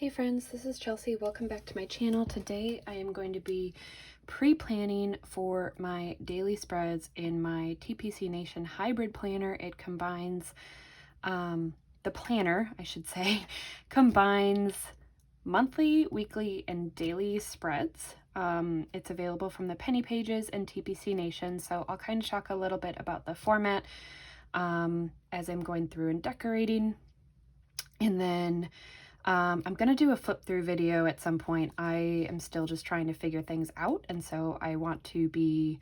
Hey friends, this is Chelsea. Welcome back to my channel. Today I am going to be pre-planning for my daily spreads in my TPC Nation hybrid planner. It combines, the planner, I should say, combines monthly, weekly, and daily spreads. It's available from the Penny Pages and TPC Nation, so I'll kind of talk a little bit about the format as I'm going through and decorating. And then I'm going to do a flip through video at some point. I am still just trying to figure things out, and so I want to be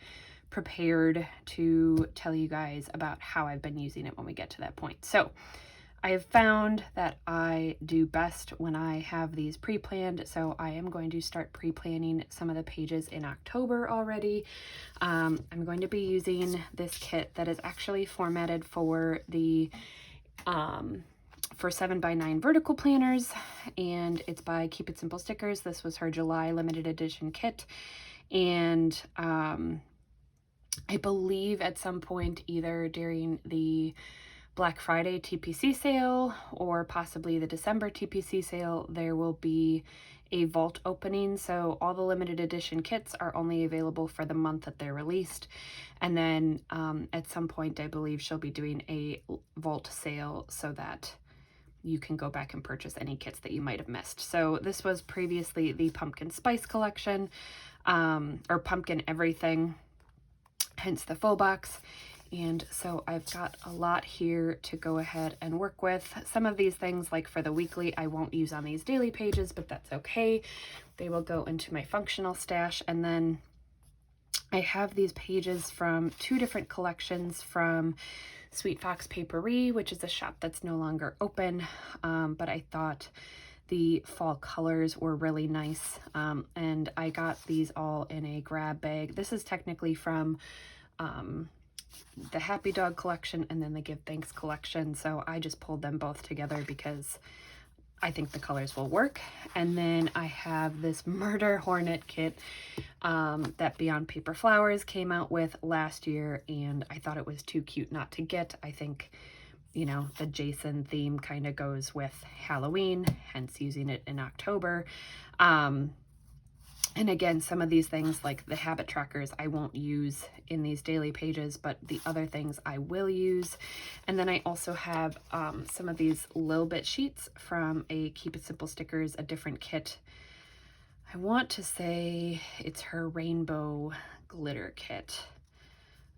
prepared to tell you guys about how I've been using it when we get to that point. So I have found that I do best when I have these pre-planned, so I am going to start pre-planning some of the pages in October already. I'm going to be using this kit that is actually formatted for the for 7x9 vertical planners, and it's by Keep It Simple Stickers. This was her July limited edition kit, and I believe at some point either during the Black Friday TPC sale or possibly the December TPC sale, there will be a vault opening. So all the limited edition kits are only available for the month that they're released. And then at some point, I believe she'll be doing a vault sale so that you can go back and purchase any kits that you might have missed. So this was previously the Pumpkin Spice collection, or Pumpkin Everything, hence the full box. And so I've got a lot here to go ahead and work with. Some of these things, like for the weekly, I won't use on these daily pages, but that's okay. They will go into my functional stash. And then I have these pages from two different collections from Sweet Fox Paperie, which is a shop that's no longer open, but I thought the fall colors were really nice, and I got these all in a grab bag. This is technically from the Happy Dog collection and then the Give Thanks collection, so I just pulled them both together because I think the colors will work. And then I have this Murder Hornet kit that Beyond Paper Flowers came out with last year, and I thought it was too cute not to get. I think, you know, the Jason theme kind of goes with Halloween, hence using it in October. And again, some of these things like the habit trackers I won't use in these daily pages, but the other things I will use. And then I also have some of these Lil Bit sheets from a Keep It Simple Stickers, a different kit. I want to say it's her rainbow glitter kit.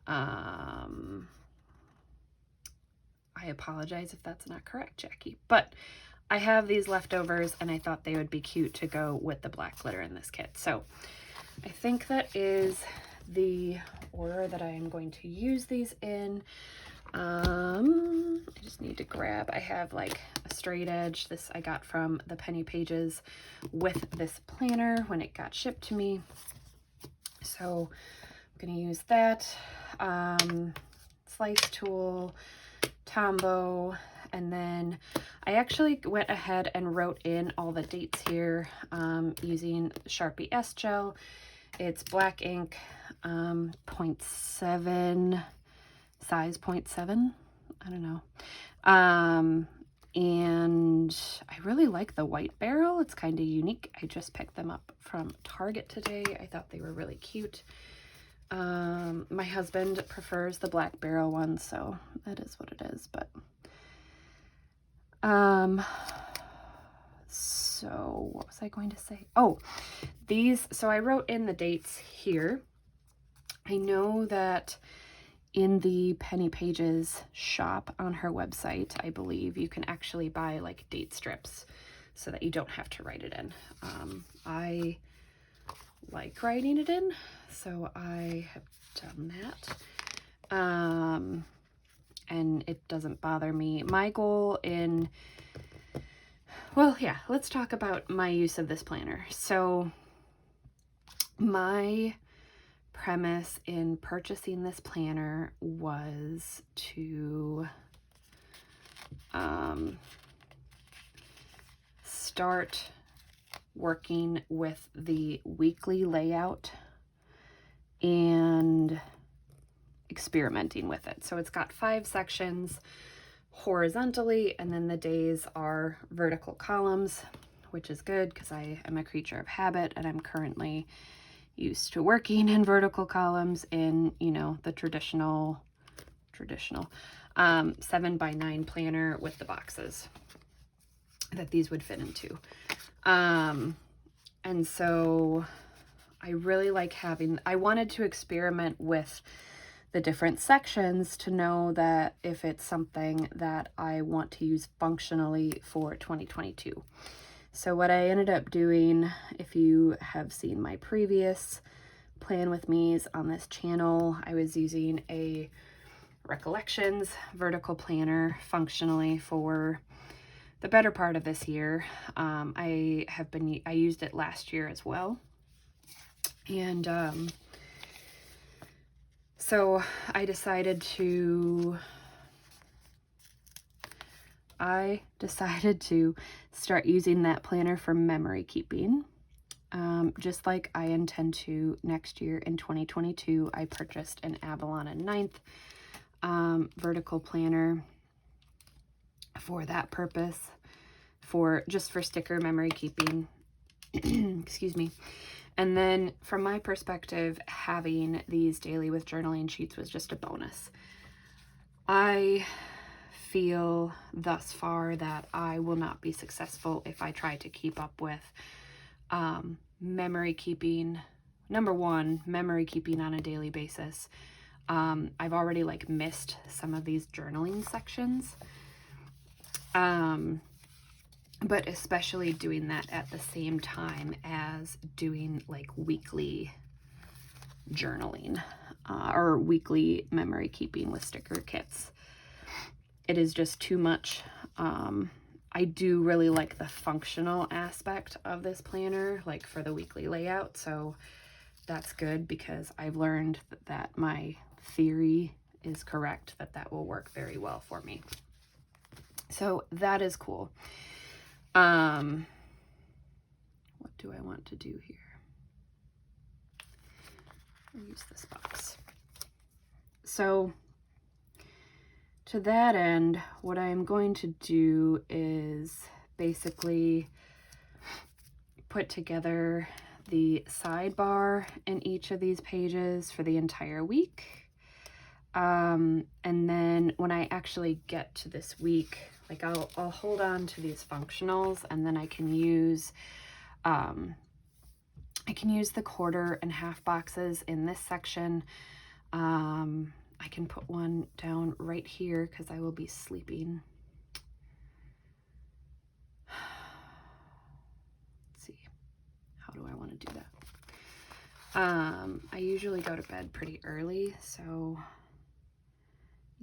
I apologize if that's not correct, Jackie, but I have these leftovers and I thought they would be cute to go with the black glitter in this kit. So I think that is the order that I am going to use these in. I just need to grab, I have like a straight edge. This I got from the Penny Pages with this planner when it got shipped to me. So I'm going to use that. Slice tool, Tombow, and then I actually went ahead and wrote in all the dates here using Sharpie S Gel. It's black ink, 0.7, size 0.7, I don't know. And I really like the white barrel. It's kind of unique. I just picked them up from Target today. I thought they were really cute. My husband prefers the black barrel one, so that is what it is, but so what was I going to say? Oh, these, so I wrote in the dates here. I know that in the Penny Pages shop on her website, I believe you can actually buy like date strips so that you don't have to write it in. I like writing it in, so I have done that. And it doesn't bother me. My goal in, well, yeah, let's talk about my use of this planner. So my premise in purchasing this planner was to start working with the weekly layout and experimenting with it. So it's got 5 sections horizontally, and then the days are vertical columns which is good because I am a creature of habit and I'm currently used to working in vertical columns in, you know, the traditional 7x9 planner with the boxes that these would fit into. And so I really like I wanted to experiment with the different sections to know that if it's something that I want to use functionally for 2022. So what I ended up doing, if you have seen my previous plan with me's on this channel, I was using a Recollections vertical planner functionally for the better part of this year. I used it last year as well. And so I decided to start using that planner for memory keeping. Just like I intend to next year in 2022, I purchased an Avalon 9th vertical planner for that purpose, just for sticker memory keeping. Excuse me. And then from my perspective, having these daily with journaling sheets was just a bonus. I feel thus far that I will not be successful if I try to keep up with memory keeping. Number one, memory keeping on a daily basis. I've already like missed some of these journaling sections. But especially doing that at the same time as doing like weekly journaling or weekly memory keeping with sticker kits. It is just too much. I do really like the functional aspect of this planner, like for the weekly layout. So that's good because I've learned that my theory is correct, that will work very well for me. So that is cool. What do I want to do here? I'll use this box. So to that end, what I'm going to do is basically put together the sidebar in each of these pages for the entire week. And then when I actually get to this week, like I'll hold on to these functionals, and then I can use the 1/4 and 1/2 boxes in this section. I can put one down right here because I will be sleeping. Let's see, how do I want to do that? I usually go to bed pretty early, so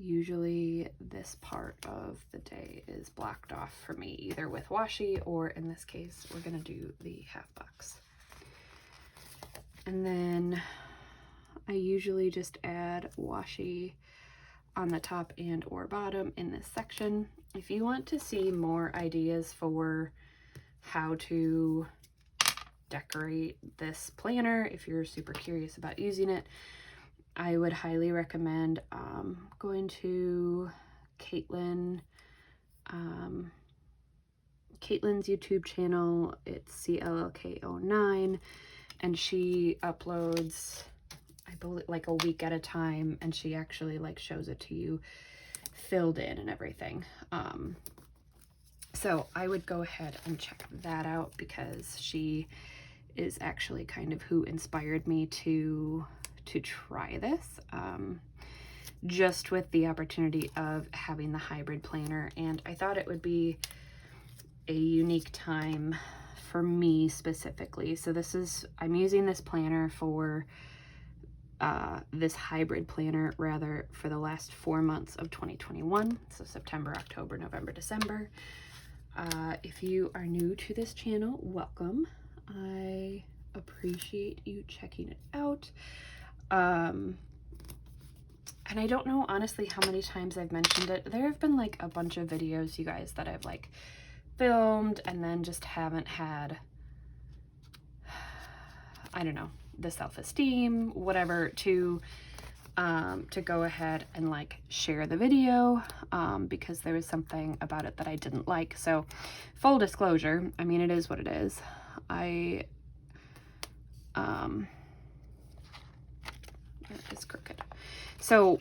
usually this part of the day is blocked off for me, either with washi or in this case, we're gonna do the 1/2 box. And then I usually just add washi on the top and or bottom in this section. If you want to see more ideas for how to decorate this planner, if you're super curious about using it, I would highly recommend going to Caitlin's YouTube channel. It's CLLK09, and she uploads, I believe, like a week at a time, and she actually like shows it to you filled in and everything. So I would go ahead and check that out because she is actually kind of who inspired me to try this, just with the opportunity of having the hybrid planner. And I thought it would be a unique time for me specifically. So I'm using this planner for this hybrid planner rather for the last 4 months of 2021. So September, October, November, December. If you are new to this channel, welcome. I appreciate you checking it out. And I don't know honestly how many times I've mentioned it. There have been like a bunch of videos, you guys, that I've like filmed and then just haven't had, I don't know, the self-esteem, whatever, to to go ahead and like share the video, because there was something about it that I didn't like. So full disclosure, I mean, it is what it is. It's crooked. So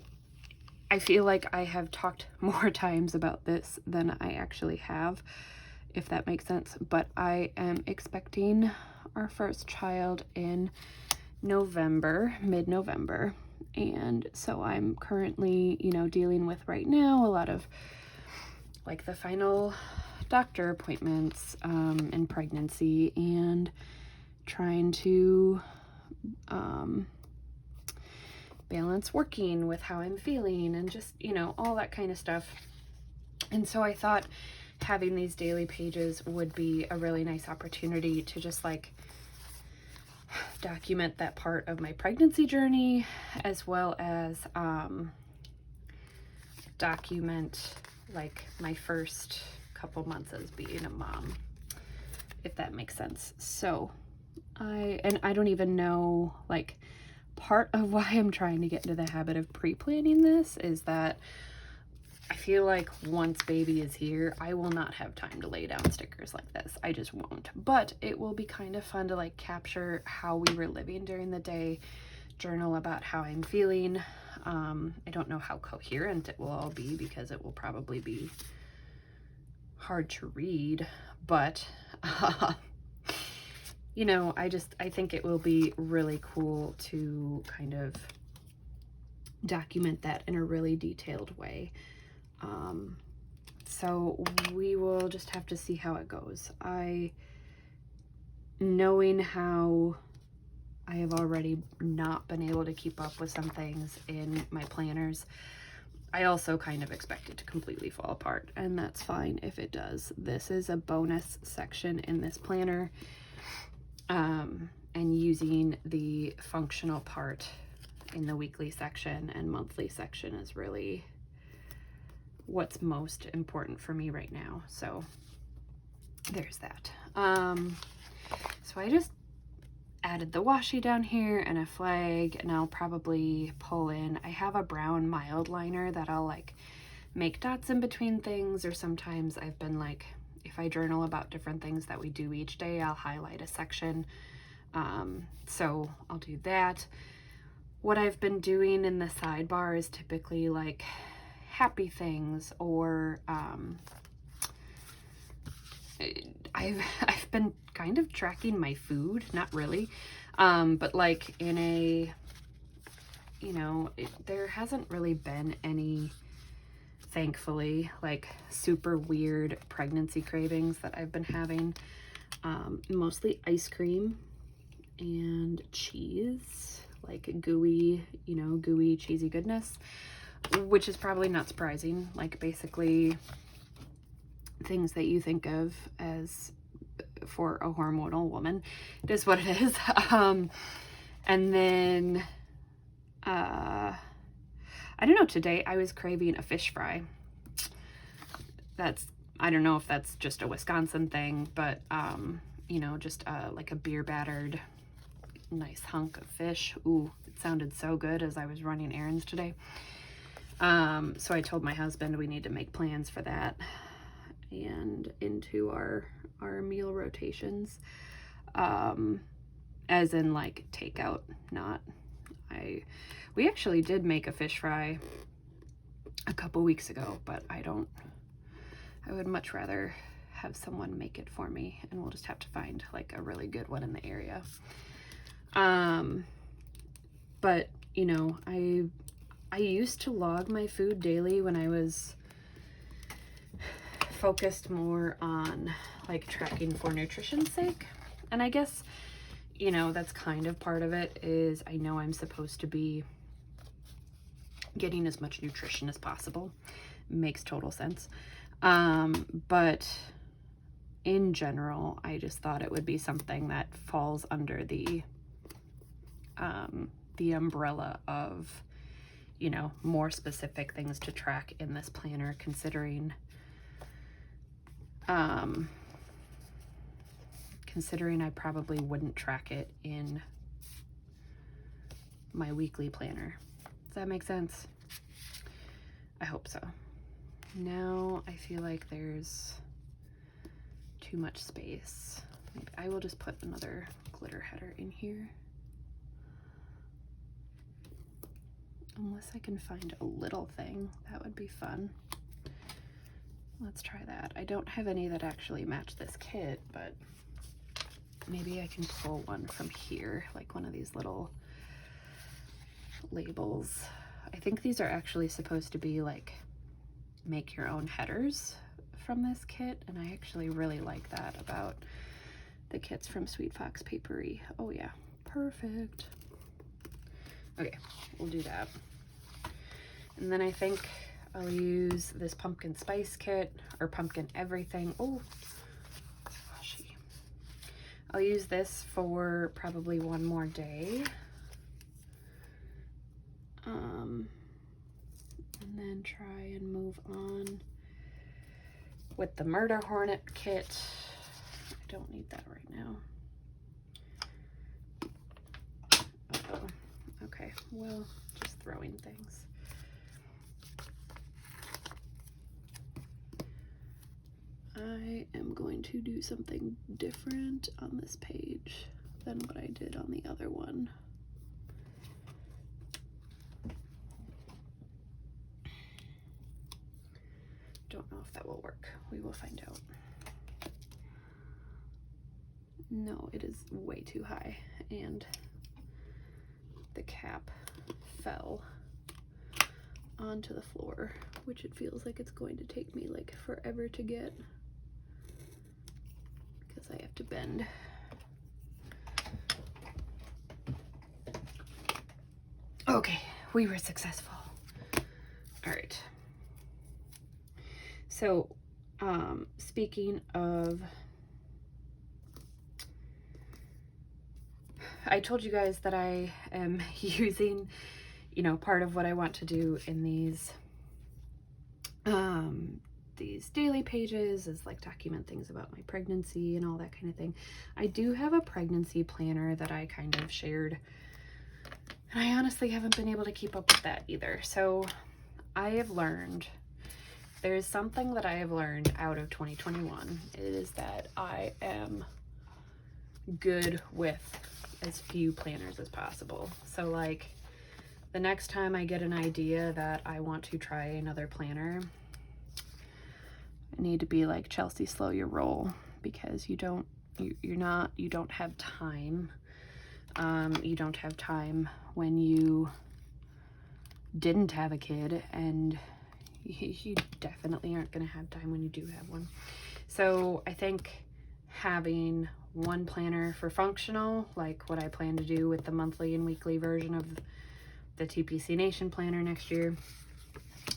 I feel like I have talked more times about this than I actually have, if that makes sense. But I am expecting our first child in November, mid-November. And so I'm currently, you know, dealing with right now a lot of like the final doctor appointments in pregnancy, and trying to balance working with how I'm feeling, and just, you know, all that kind of stuff. And so I thought having these daily pages would be a really nice opportunity to just like document that part of my pregnancy journey, as well as document like my first couple months as being a mom, if that makes sense. So I don't even know, like, part of why I'm trying to get into the habit of pre-planning this is that I feel like once baby is here, I will not have time to lay down stickers like this. I just won't. But it will be kind of fun to like capture how we were living during the day, journal about how I'm feeling. I don't know how coherent it will all be, because it will probably be hard to read, but you know, I think it will be really cool to kind of document that in a really detailed way. So we will just have to see how it goes. Knowing how I have already not been able to keep up with some things in my planners, I also kind of expect it to completely fall apart, and that's fine if it does. This is a bonus section in this planner, and using the functional part in the weekly section and monthly section is really what's most important for me right now. So there's that. So I just added the washi down here and a flag, and I'll probably pull in, I have a brown mild liner that I'll like make dots in between things, or sometimes I've been like, if I journal about different things that we do each day, I'll highlight a section. So I'll do that. What I've been doing in the sidebar is typically like happy things, or I've been kind of tracking my food, not really, but like in a, you know, there hasn't really been any, thankfully, like super weird pregnancy cravings that I've been having. Mostly ice cream and cheese, like gooey, you know, gooey cheesy goodness, which is probably not surprising. Like basically things that you think of as for a hormonal woman. It is what it is. And then I don't know, today I was craving a fish fry. I don't know if that's just a Wisconsin thing, but you know, just like a beer battered nice hunk of fish. Ooh, it sounded so good as I was running errands today. So I told my husband we need to make plans for that and into our meal rotations, as in like takeout, not we actually did make a fish fry a couple weeks ago, but I would much rather have someone make it for me, and we'll just have to find like a really good one in the area. But you know, I used to log my food daily when I was focused more on like tracking for nutrition's sake. And I guess, you know, that's kind of part of it, is I know I'm supposed to be getting as much nutrition as possible. Makes total sense. But in general, I just thought it would be something that falls under the umbrella of, you know, more specific things to track in this planner, considering I probably wouldn't track it in my weekly planner. Does that make sense? I hope so. Now I feel like there's too much space. Maybe I will just put another glitter header in here. Unless I can find a little thing, that would be fun. Let's try that. I don't have any that actually match this kit, but maybe I can pull one from here, like one of these little labels. I think these are actually supposed to be like make your own headers from this kit, and I actually really like that about the kits from Sweet Fox Papery. Oh yeah, perfect. Okay, we'll do that. And then I think I'll use this pumpkin spice kit, or pumpkin everything. Oh, washi. I'll use this for probably one more day. And then try and move on with the Murder Hornet kit. I don't need that right now. Uh-oh. Okay, well, just throwing things. I am going to do something different on this page than what I did on the other one. Don't know if that will work. We will find out. No, it is way too high, and the cap fell onto the floor, which it feels like it's going to take me like forever to get because I have to bend. Okay, we were successful. All right. So, speaking of, I told you guys that I am using, you know, part of what I want to do in these daily pages is like document things about my pregnancy and all that kind of thing. I do have a pregnancy planner that I kind of shared, and I honestly haven't been able to keep up with that either. So I have learned, there's something that I have learned out of 2021. It is that I am good with as few planners as possible. So like the next time I get an idea that I want to try another planner, I need to be like, Chelsea, slow your roll, because you don't have time. You don't have time when you didn't have a kid, and you definitely aren't going to have time when you do have one. So I think having one planner for functional, like what I plan to do with the monthly and weekly version of the TPC Nation planner next year,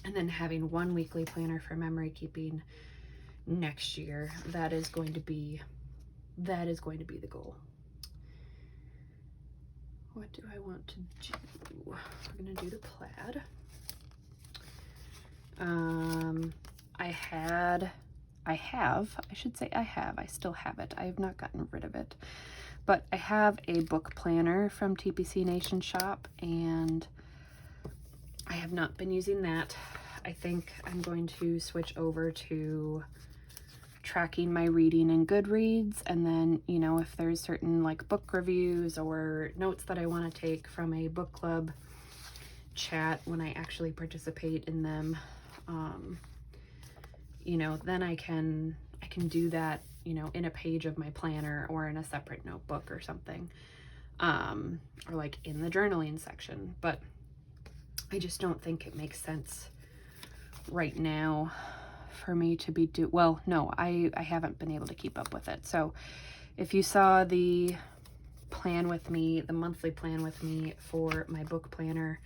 and then having one weekly planner for memory keeping next year, that is going to be the goal. What do I want to do? We're going to do the plaid. I still have it. I have not gotten rid of it, but I have a book planner from TPC Nation shop, and I have not been using that. I think I'm going to switch over to tracking my reading in Goodreads, and then, you know, if there's certain like book reviews or notes that I want to take from a book club chat when I actually participate in them, you know, then I can do that, you know, in a page of my planner or in a separate notebook or something, or like in the journaling section. But I just don't think it makes sense right now for me to be well, no, I haven't been able to keep up with it. So if you saw the plan with me, the monthly plan with me for my book planner,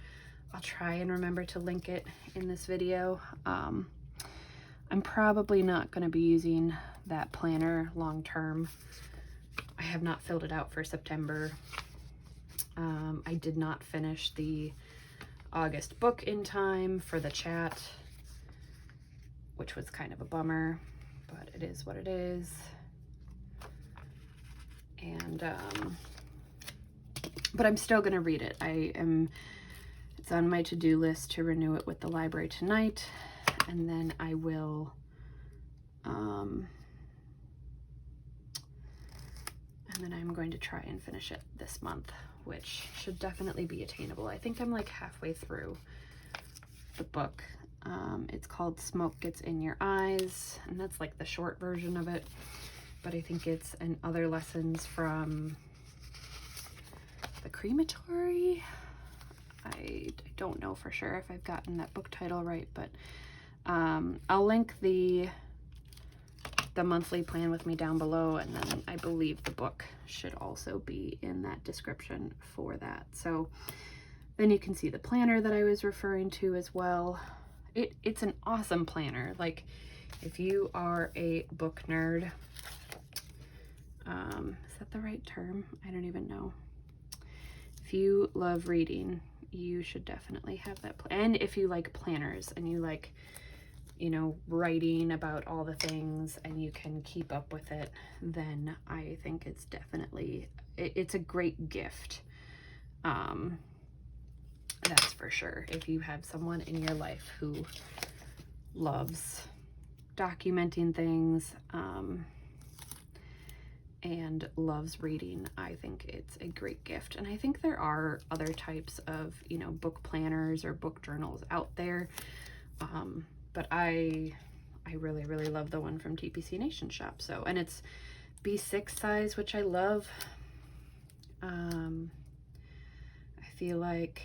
I'll try and remember to link it in this video. I'm probably not going to be using that planner long term. I have not filled it out for September. I did not finish the August book in time for the chat, which was kind of a bummer, but it is what it is. And but I'm still going to read it. I am It's on my to-do list to renew it with the library tonight, and then I will and then I'm going to try and finish it this month, which should definitely be attainable. I think I'm like halfway through the book. It's called Smoke Gets in Your Eyes, and that's like the short version of it, but I think it's other lessons from the crematory. I don't know for sure if I've gotten that book title right, but I'll link the monthly plan with me down below, and then I believe the book should also be in that description for that. So then you can see the planner that I was referring to as well. It's an awesome planner. Like, if you are a book nerd, is that the right term? I don't even know. If you love reading, you should definitely have that. And if you like planners and you like, you know, writing about all the things and you can keep up with it, then I think it's definitely, it's a great gift. That's for sure. If you have someone in your life who loves documenting things, and loves reading, I think it's a great gift. And I think there are other types of, you know, book planners or book journals out there. But I really, really love the one from TPC Nation Shop. So, and it's B6 size, which I love. I feel like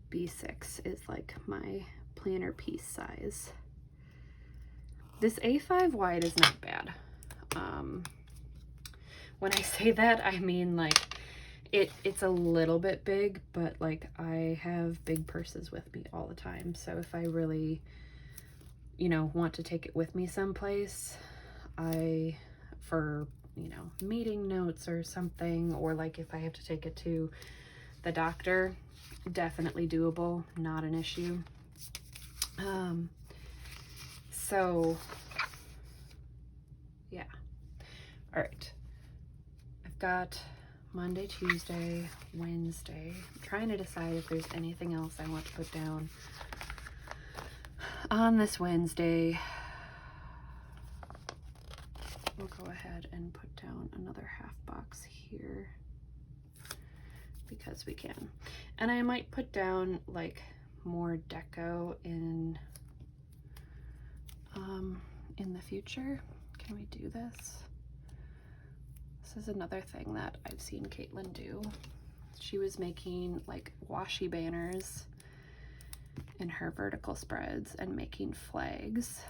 B6 is like my planner piece size. This A5 wide is not bad. When I say that, I mean like it's a little bit big, but like I have big purses with me all the time. So if I really, you know, want to take it with me someplace, for, you know, meeting notes or something, or like if I have to take it to the doctor, definitely doable, not an issue. So yeah. All right. I've got Monday, Tuesday, Wednesday. I'm trying to decide if there's anything else I want to put down on this Wednesday. We'll go ahead and put down another half box here because we can. And I might put down like more deco in the future. Can we do this? This is another thing that I've seen Caitlin do. She was making like washi banners in her vertical spreads and making flags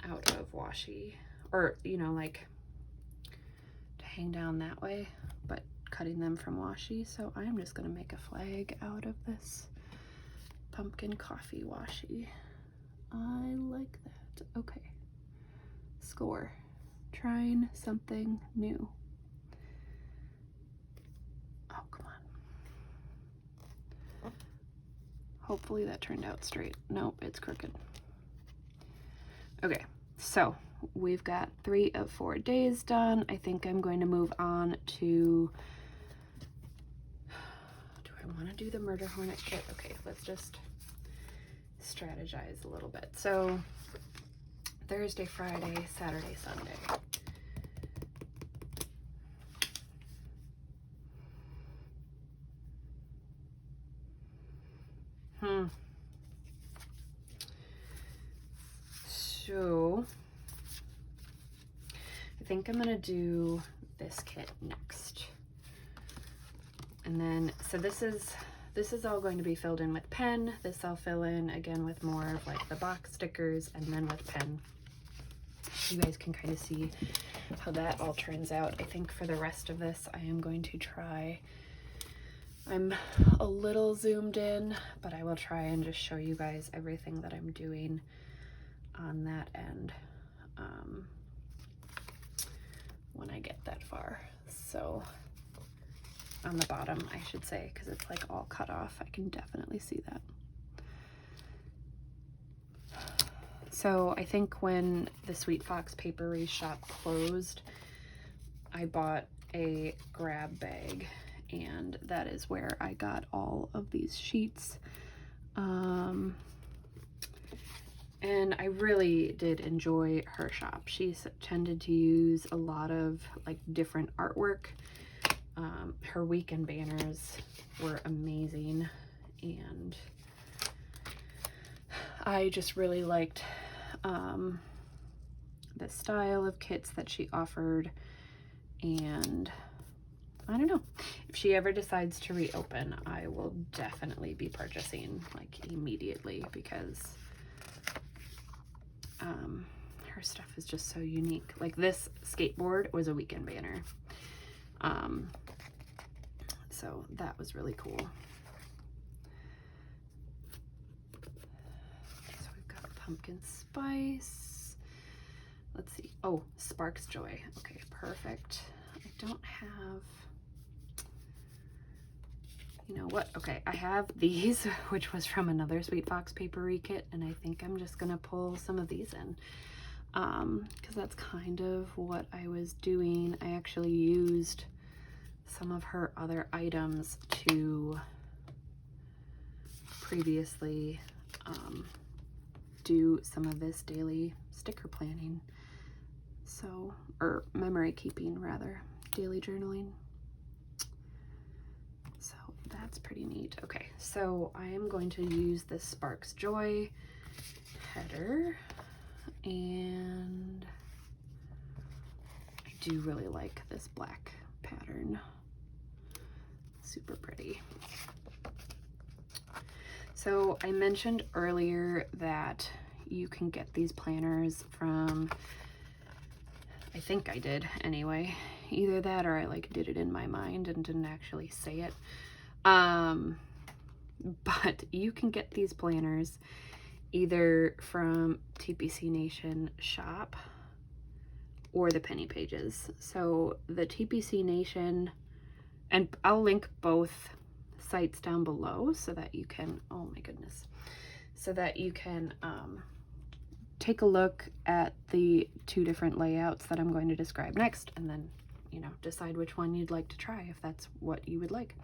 out of washi, or, you know, like to hang down that way, but cutting them from washi. So I'm just gonna make a flag out of this pumpkin coffee washi. I like that. Okay. Score. Trying something new. Oh, come on. Hopefully that turned out straight. Nope, it's crooked. Okay, so we've got 3 of 4 days done. I think I'm going to move on to, do I want to do the murder hornet kit? Okay, let's just strategize a little bit. So Thursday, Friday, Saturday, Sunday. So I think I'm gonna do this kit next. And then, so this is all going to be filled in with pen. This I'll fill in again with more of like the box stickers, and then with pen. You guys can kind of see how that all turns out. I think for the rest of this, I am going to try, I'm a little zoomed in, but I will try and just show you guys everything that I'm doing on that end when I get that far. So on the bottom, I should say, because it's like all cut off, I can definitely see that. So I think when the Sweet Fox Papery shop closed, I bought a grab bag, and that is where I got all of these sheets. And I really did enjoy her shop. She tended to use a lot of like different artwork. Her weekend banners were amazing, and I just really liked the style of kits that she offered. And I don't know, if she ever decides to reopen, I will definitely be purchasing like immediately, because her stuff is just so unique. Like this skateboard was a weekend banner. So that was really cool. So we've got pumpkin spice. Let's see. Oh, Sparks Joy. Okay, perfect. I don't have, you know what? Okay, I have these, which was from another Sweet Fox papery kit, and I think I'm just gonna pull some of these in, because that's kind of what I was doing. I actually used some of her other items to previously do some of this daily sticker planning, so, or memory keeping rather, daily journaling. So that's pretty neat. Okay, so I am going to use this Sparks Joy header, and I do really like this black pattern. Super pretty. So I mentioned earlier that you can get these planners from, I think I did anyway, either that or I like did it in my mind and didn't actually say it. But you can get these planners either from TPC Nation shop or the penny pages. So the TPC Nation, and I'll link both sites down below so that you can, oh my goodness, so that you can take a look at the two different layouts that I'm going to describe next, and then, you know, decide which one you'd like to try if that's what you would like.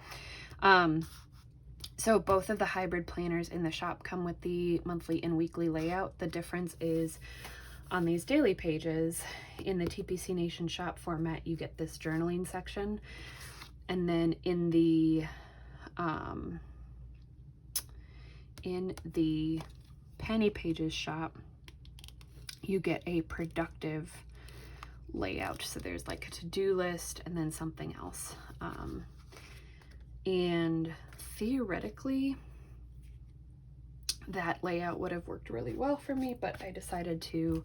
So both of the hybrid planners in the shop come with the monthly and weekly layout. The difference is on these daily pages in the TPC Nation shop format, you get this journaling section. And then in the penny pages shop, you get a productive layout. So there's like a to-do list and then something else. And theoretically, that layout would have worked really well for me, but I decided to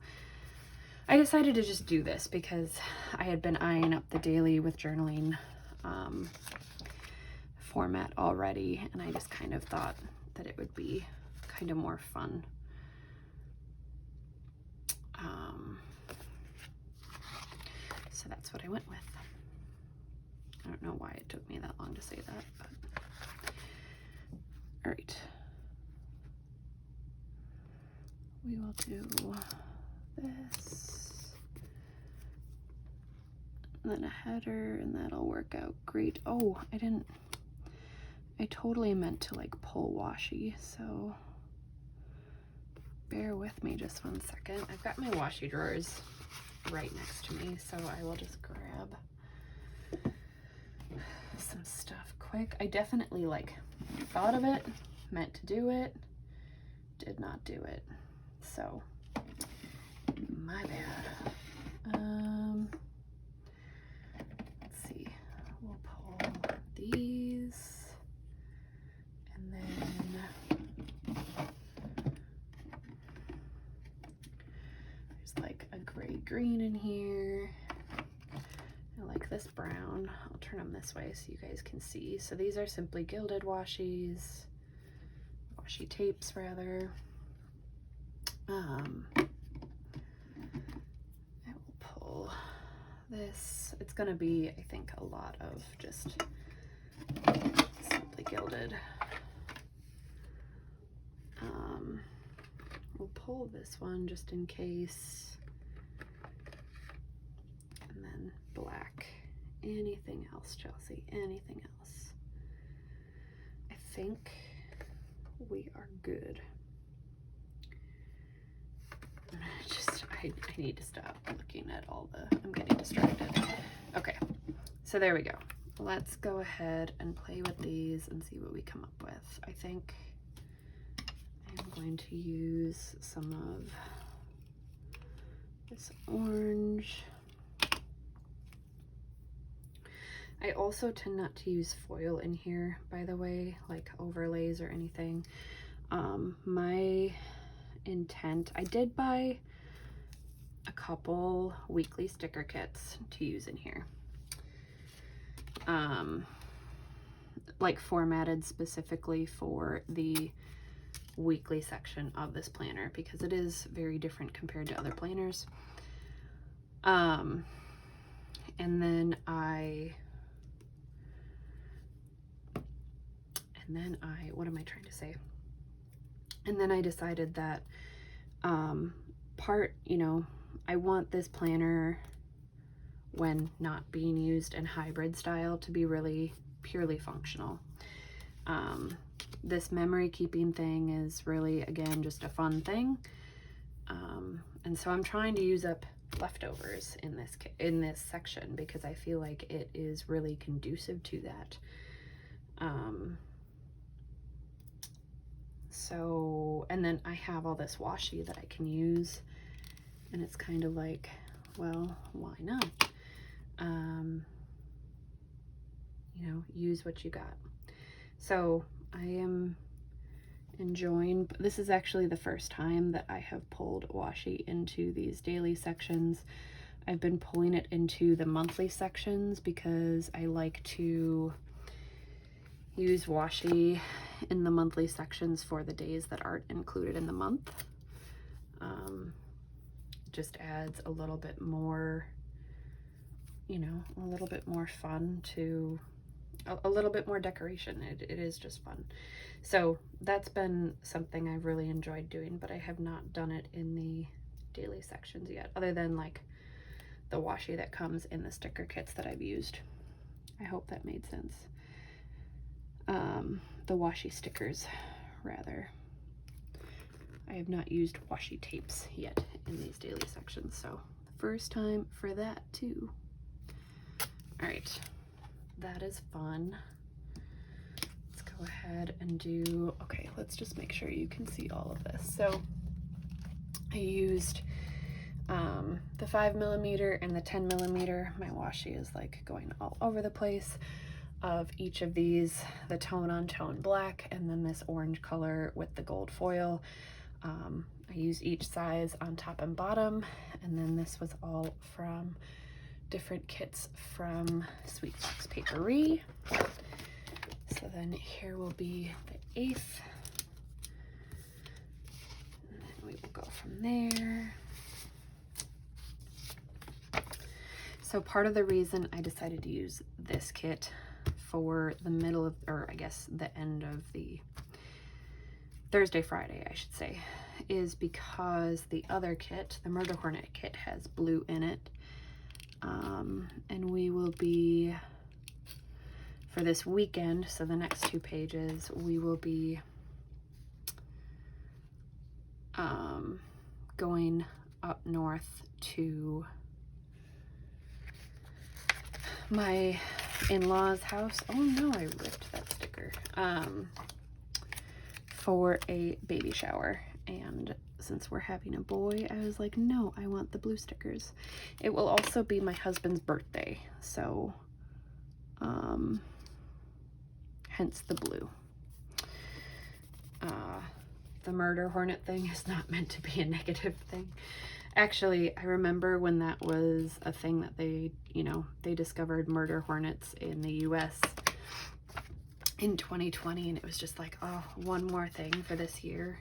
just do this because I had been eyeing up the daily with journaling format already, and I just kind of thought that it would be kind of more fun. So that's what I went with. I don't know why it took me that long to say that, but all right. We will do this, and then a header, and that'll work out great. Oh, I totally meant to like pull washi, so bear with me just one second. I've got my washi drawers right next to me, so I will just grab some stuff quick. I definitely like thought of it, meant to do it, did not do it, so my bad. Let's see, we'll pull these, and then there's like a gray green in here. I like this brown. I'll turn them this way so you guys can see. So these are simply Gilded washi tapes rather. I will pull this. It's gonna be, I think, a lot of just simply Gilded. We'll pull this one just in case, and then black Anything else, Chelsea? Anything else? I think we are good. I need to stop looking at all the, I'm getting distracted. Okay, so there we go. Let's go ahead and play with these and see what we come up with. I think I'm going to use some of this orange. I also tend not to use foil in here, by the way, like overlays or anything. My intent, I did buy a couple weekly sticker kits to use in here. Like formatted specifically for the weekly section of this planner because it is very different compared to other planners. And then what am I trying to say? And then I decided that I want this planner, when not being used in hybrid style, to be really purely functional. This memory keeping thing is really, again, just a fun thing. And so I'm trying to use up leftovers in this section because I feel like it is really conducive to that. So, and then I have all this washi that I can use, and it's kind of like, well, why not? Use what you got. So I am enjoying, this is actually the first time that I have pulled washi into these daily sections. I've been pulling it into the monthly sections because I like to use washi in the monthly sections for the days that aren't included in the month. Just adds a little bit more, a little bit more fun to, a little bit more decoration. It is just fun. So that's been something I've really enjoyed doing, but I have not done it in the daily sections yet, other than like the washi that comes in the sticker kits that I've used. I hope that made sense. The washi stickers, rather. I have not used washi tapes yet in these daily sections, so first time for that too. All right, that is fun. Let's go ahead and do, okay, let's just make sure you can see all of this. So I used the 5mm and the 10mm. My washi is like going all over the place. Of each of these, the tone on tone black, and then this orange color with the gold foil. I used each size on top and bottom, and then this was all from different kits from Sweet Fox Papery. So then here will be the 8th, and then we will go from there. So part of the reason I decided to use this kit for the middle of, or I guess the end of the Thursday, Friday, I should say, is because the other kit, the Murder Hornet kit, has blue in it. And we will be, for this weekend, so the next 2 pages, we will be going up north to my in-laws' house. Oh no, I ripped that sticker. For a baby shower, and since we're having a boy, I was like, no, I want the blue stickers. It will also be my husband's birthday, so hence the blue. The Murder Hornet thing is not meant to be a negative thing. Actually, I remember when that was a thing that they discovered murder hornets in the US in 2020, and it was just like, oh, one more thing for this year.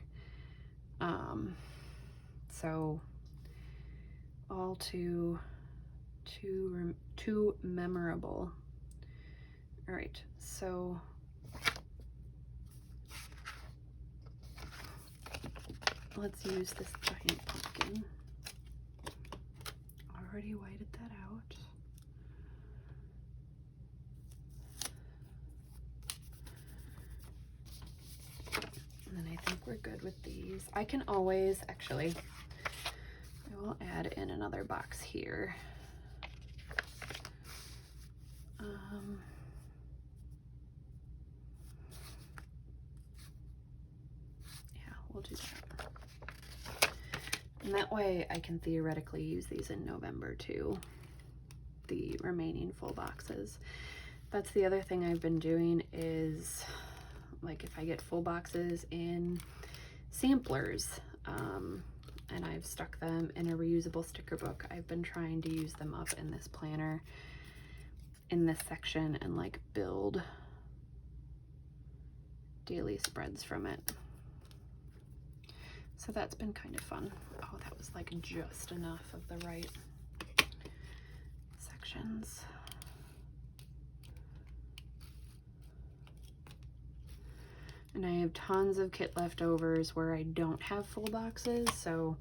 So all too memorable. All right, so let's use this giant pumpkin. Already whited that out. we're good with these. I can always, actually, I will add in another box here. Yeah, we'll do that. And that way I can theoretically use these in November too, the remaining full boxes. That's the other thing I've been doing is, like, if I get full boxes in samplers, and I've stuck them in a reusable sticker book, I've been trying to use them up in this planner in this section and like build daily spreads from it. So that's been kind of fun. Oh, that was like just enough of the right sections. And I have tons of kit leftovers where I don't have full boxes, so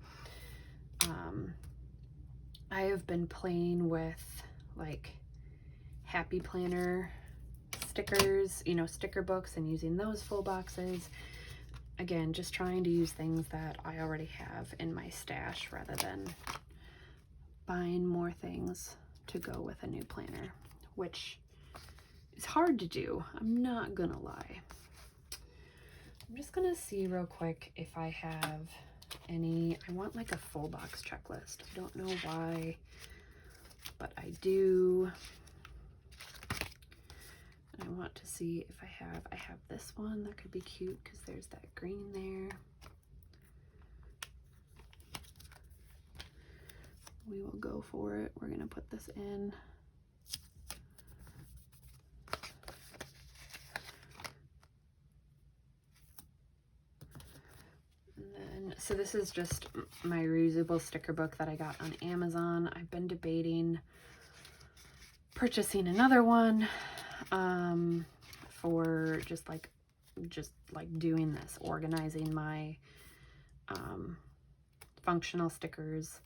I have been playing with like Happy Planner stickers, you know, sticker books, and using those full boxes. Again, just trying to use things that I already have in my stash rather than buying more things to go with a new planner, which is hard to do, I'm not gonna lie. I'm just gonna see real quick if I have any. I want like a full box checklist. I don't know why, but I do. And I want to see if I have this one that could be cute because there's that green there. We will go for it. We're gonna put this in. So this is just my reusable sticker book that I got on Amazon. I've been debating purchasing another one for just like doing this, organizing my functional stickers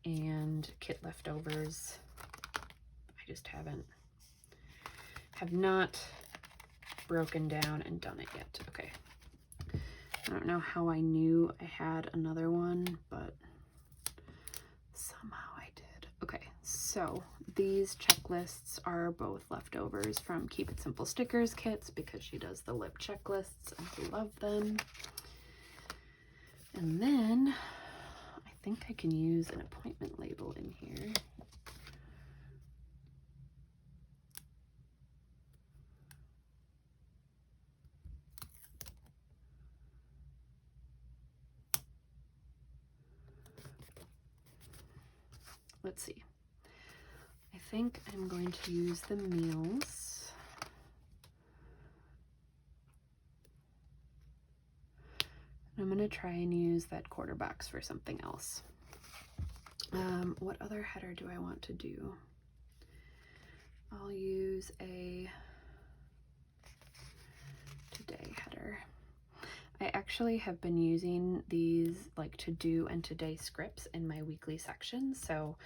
and kit leftovers. I just have not broken down and done it yet. Okay. I don't know how I knew I had another one, but somehow I did. Okay, so these checklists are both leftovers from Keep It Simple Stickers kits because she does the lip checklists and I love them. And then I think I can use an appointment label in here. Let's see. I think I'm going to use the meals. I'm going to try and use that quarter box for something else. What other header do I want to do? I'll use a today header. I actually have been using these like to-do and today scripts in my weekly section, so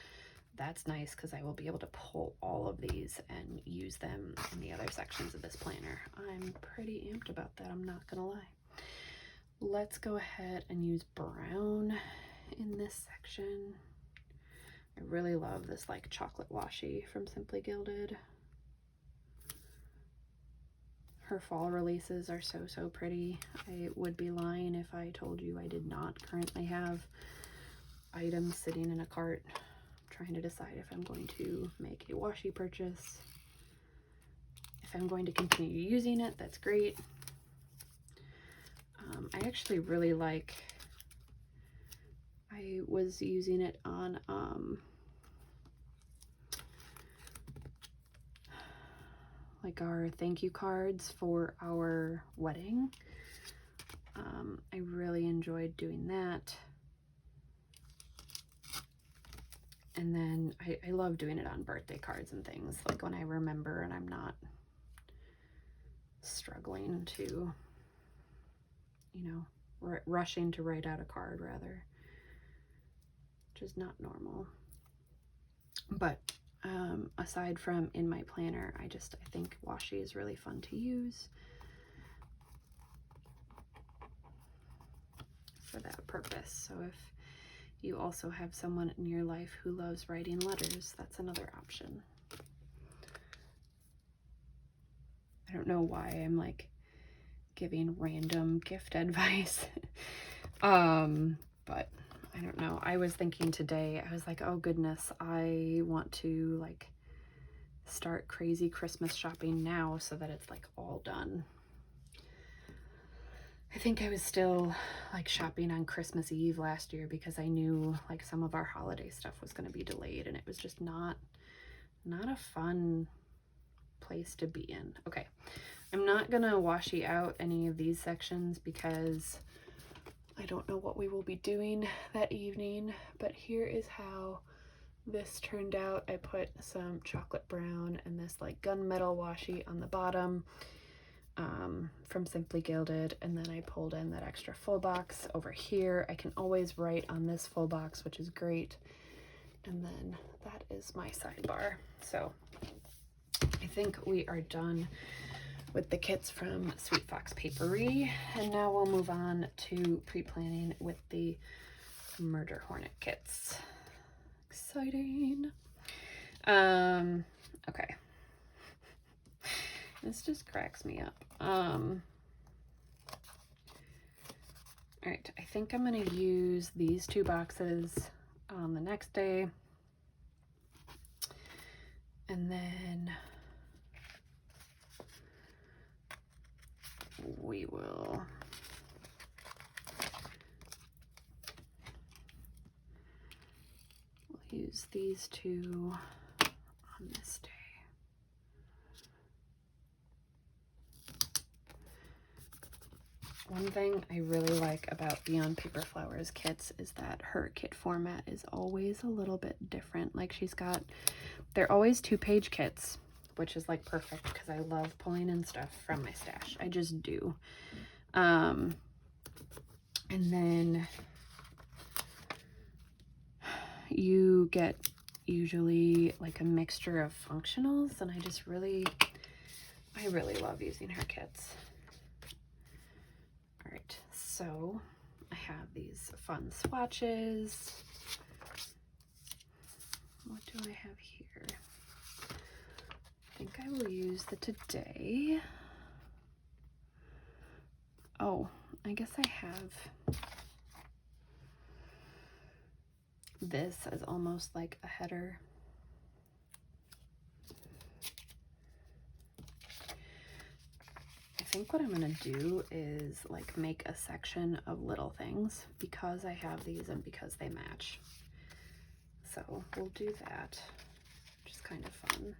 that's nice because I will be able to pull all of these and use them in the other sections of this planner. I'm pretty amped about that, I'm not gonna lie. Let's go ahead and use brown in this section. I really love this like chocolate washi from Simply Gilded. Her fall releases are so pretty. I would be lying if I told you I did not currently have items sitting in a cart. I'm trying to decide if I'm going to make a washi purchase. If I'm going to continue using it, that's great. I actually really like, I was using it on like our thank you cards for our wedding. I really enjoyed doing that. And then I love doing it on birthday cards and things, like when I remember and I'm not struggling to, you know, rushing to write out a card rather, which is not normal. But aside from in my planner, I think washi is really fun to use. for that purpose. So if you also have someone in your life who loves writing letters, that's another option. I don't know why I'm like giving random gift advice. But I don't know. I was thinking today, I was like, oh goodness, I want to like start crazy Christmas shopping now so that it's like all done. I think I was still like shopping on Christmas Eve last year because I knew like some of our holiday stuff was going to be delayed, and it was just not a fun place to be in. Okay, I'm not gonna washi out any of these sections because I don't know what we will be doing that evening, but here is how this turned out. I put some chocolate brown and this like gunmetal washi on the bottom from Simply Gilded, and then I pulled in that extra full box over here. I can always write on this full box, which is great. And then that is my sidebar. So I think we are done with the kits from Sweet Fox Papery, and now we'll move on to pre-planning with the Murder Hornet kits. Exciting. Okay. This just cracks me up. All right, I think I'm gonna use these 2 boxes on the next day, and then we will use these 2 on this day. One thing I really like about Beyond Paper Flowers kits is that her kit format is always a little bit different. Like they're always 2-page kits, which is like perfect because I love pulling in stuff from my stash. I just do. And then you get usually like a mixture of functionals, and I really love using her kits. All right, so I have these fun swatches. What do I have here? I think I will use the Today. Oh, I guess I have this as almost like a header. I think what I'm gonna do is like make a section of little things because I have these and because they match. So we'll do that, which is kind of fun.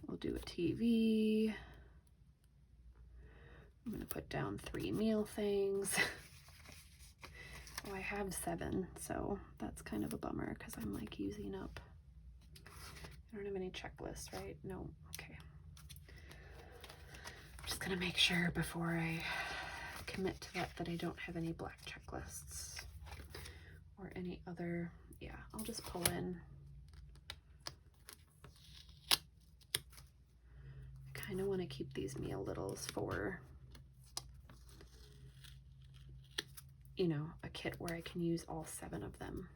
We'll do a TV. I'm gonna put down 3 meal things. Oh, I have 7, so that's kind of a bummer because I'm like using up. I don't have any checklists, right? No, okay. I'm just gonna make sure before I commit to that I don't have any black checklists or any other. Yeah, I'll just pull in. I kind of want to keep these meal littles for, you know, a kit where I can use all 7 of them.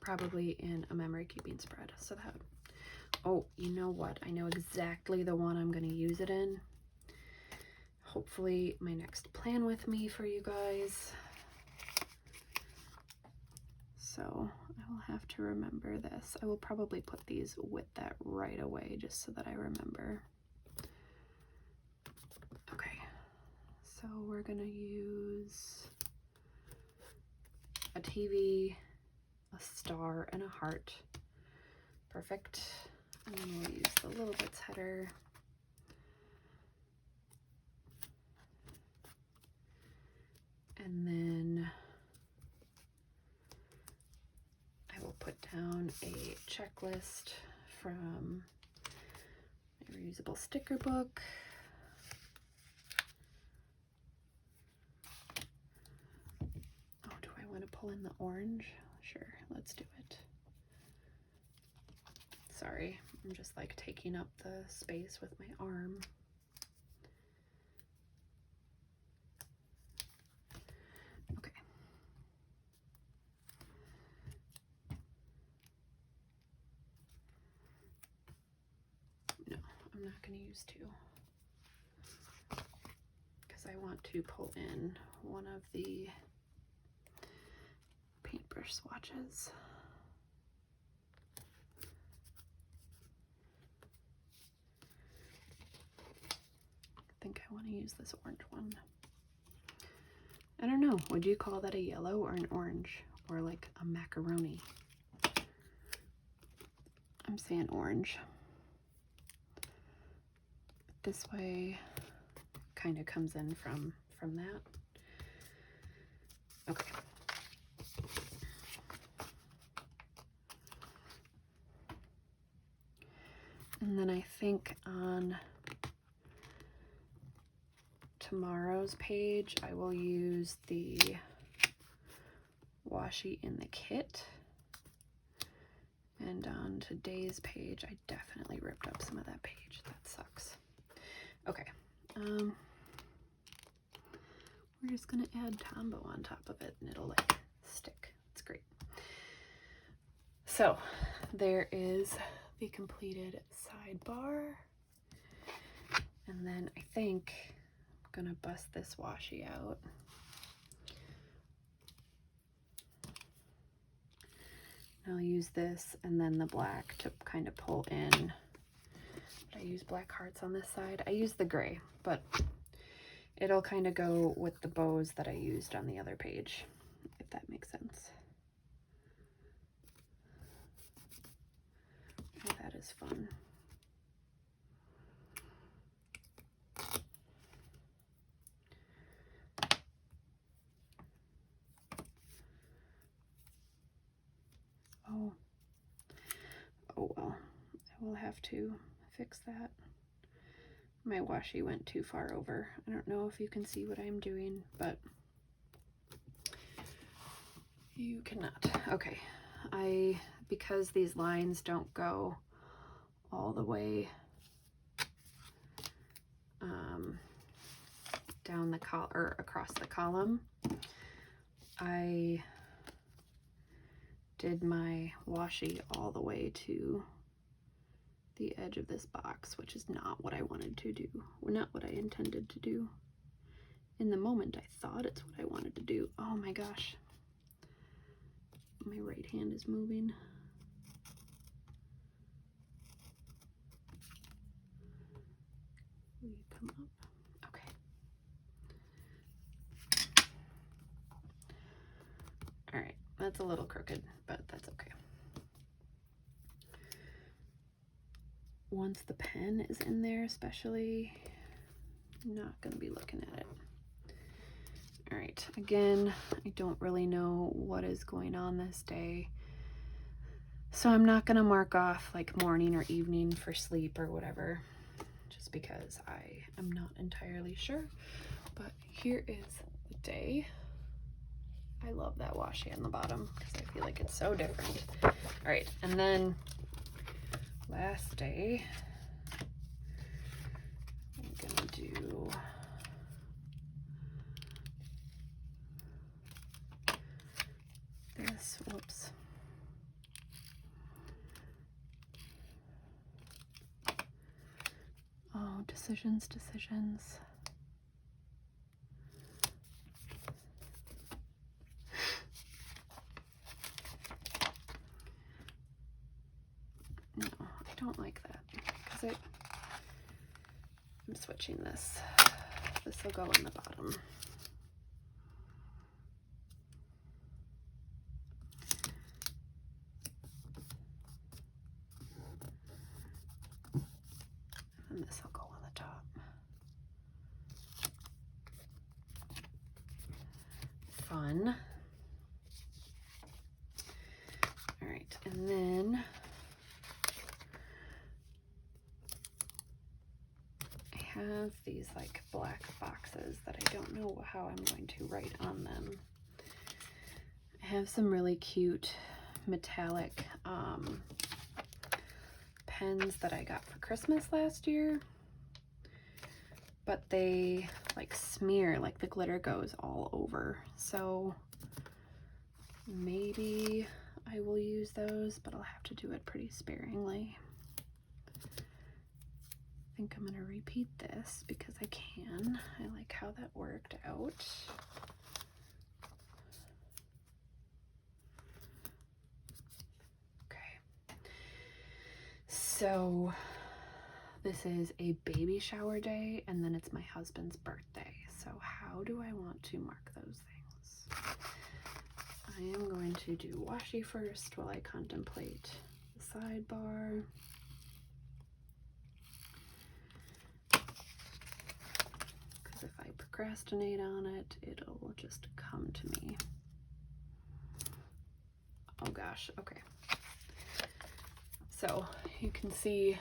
Probably in a memory keeping spread. So that, oh, you know what? I know exactly the one I'm going to use it in. Hopefully my next plan with me for you guys. So I will have to remember this. I will probably put these with that right away just so that I remember. Okay, so we're gonna use a TV, a star, and a heart. Perfect. And then we'll use the Little Bits header. And then I will put down a checklist from my reusable sticker book. Oh, do I want to pull in the orange? Sure, let's do it. Sorry, I'm just like taking up the space with my arm. not going to use two because I want to pull in one of the paintbrush swatches. I think I want to use this orange one. I don't know, would you call that a yellow or an orange? Or like a macaroni? I'm saying orange. This way kind of comes in from that. Okay. And then I think on tomorrow's page, I will use the washi in the kit. And on today's page, I definitely ripped up some of that page. That sucks. Okay. We're just gonna add Tombow on top of it and it'll like stick. It's great. So there is the completed sidebar. And then I think I'm gonna bust this washi out. I'll use this and then the black to kind of pull in. I use black hearts on this side. I use the gray, but it'll kind of go with the bows that I used on the other page, if that makes sense. Oh, that is fun. Oh well, I will have to fix that. My washi went too far over. I don't know if you can see what I'm doing, but you cannot. Okay, because these lines don't go all the way down the or across the column, I did my washi all the way to the edge of this box, which is not what I wanted to do, not what I intended to do. In the moment, I thought it's what I wanted to do. Oh my gosh. My right hand is moving. Will you come up? Okay. All right, that's a little crooked, but that's okay. Once the pen is in there, especially, I'm not going to be looking at it. All right, again, I don't really know what is going on this day, so I'm not going to mark off like morning or evening for sleep or whatever, just because I am not entirely sure. But here is the day. I love that washi on the bottom because I feel like it's so different. All right, and then last day, I'm gonna do this. Whoops. Oh, decisions. No, I don't like that because I'm switching this. This will go in the bottom. And this will go on the top. Fun. All right, and then I have these like black boxes that I don't know how I'm going to write on them. I have some really cute metallic pens that I got for Christmas last year, but they like smear, like the glitter goes all over. So maybe I will use those, but I'll have to do it pretty sparingly. think I'm going to repeat this because I can. I like how that worked out. Okay. So this is a baby shower day, and then it's my husband's birthday. So how do I want to mark those things? I am going to do washi first while I contemplate the sidebar. Because if I procrastinate on it, it'll just come to me. Oh gosh, okay. So you can see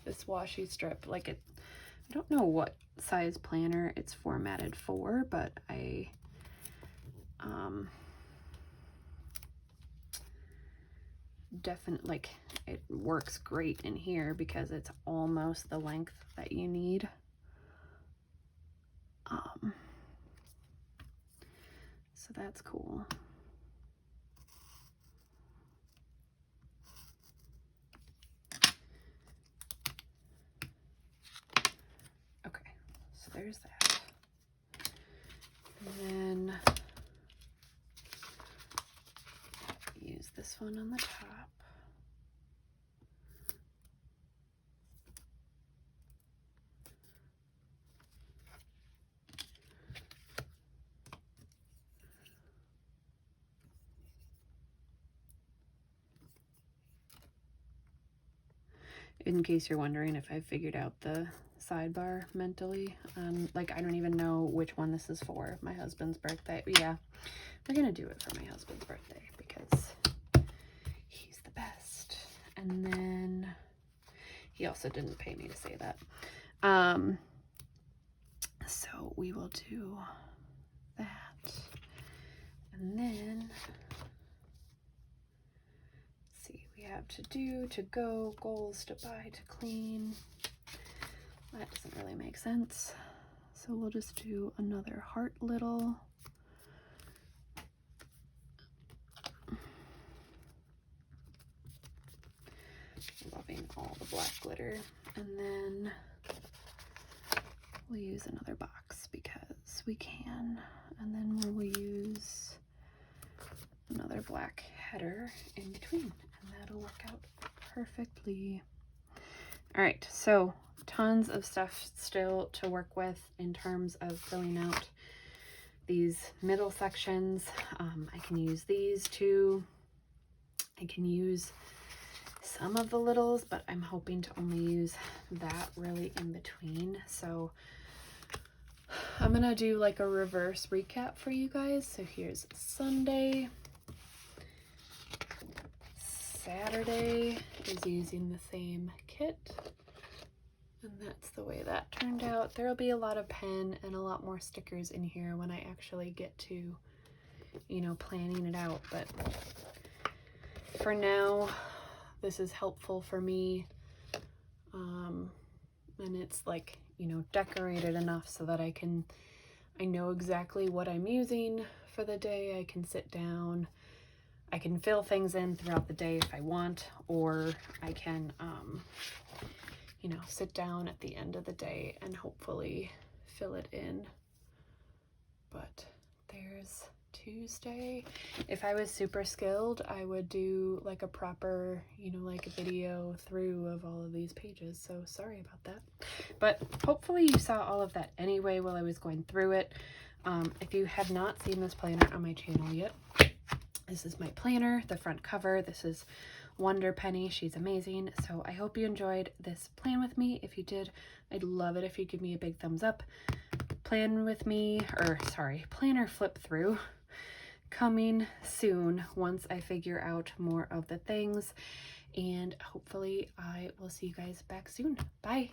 this washi strip, like I don't know what size planner it's formatted for, but I definitely, like, it works great in here because it's almost the length that you need. So that's cool. Okay, so there's that. And then use this one on the top. In case you're wondering if I figured out the sidebar mentally, like I don't even know which one this is for. My husband's birthday. Yeah, we're gonna do it for my husband's birthday because he's the best. And then he also didn't pay me to say that. So we will do that. And then have to do, to go, goals, to buy, to clean. That doesn't really make sense. So we'll just do another heart little. Loving all the black glitter. And then we'll use another box because we can. And then we'll use another black header in between. And that'll work out perfectly. All right, so tons of stuff still to work with in terms of filling out these middle sections. I can use these too. I can use some of the littles, but I'm hoping to only use that really in between. So I'm gonna do like a reverse recap for you guys. So here's Sunday. Saturday is using the same kit, and that's the way that turned out. There'll be a lot of pen and a lot more stickers in here when I actually get to, you know, planning it out, but for now this is helpful for me, and it's like, you know, decorated enough so that I know exactly what I'm using for the day. I can sit down, I can fill things in throughout the day if I want, or I can, you know, sit down at the end of the day and hopefully fill it in. But there's Tuesday. If I was super skilled, I would do like a proper, you know, like a video through of all of these pages. So sorry about that. But hopefully you saw all of that anyway while I was going through it. If you have not seen this planner on my channel yet, this is my planner, the front cover. This is Wonder Penny. She's amazing. So I hope you enjoyed this plan with me. If you did, I'd love it if you give me a big thumbs up. Plan with me, or sorry, planner flip through coming soon once I figure out more of the things, and hopefully I will see you guys back soon. Bye.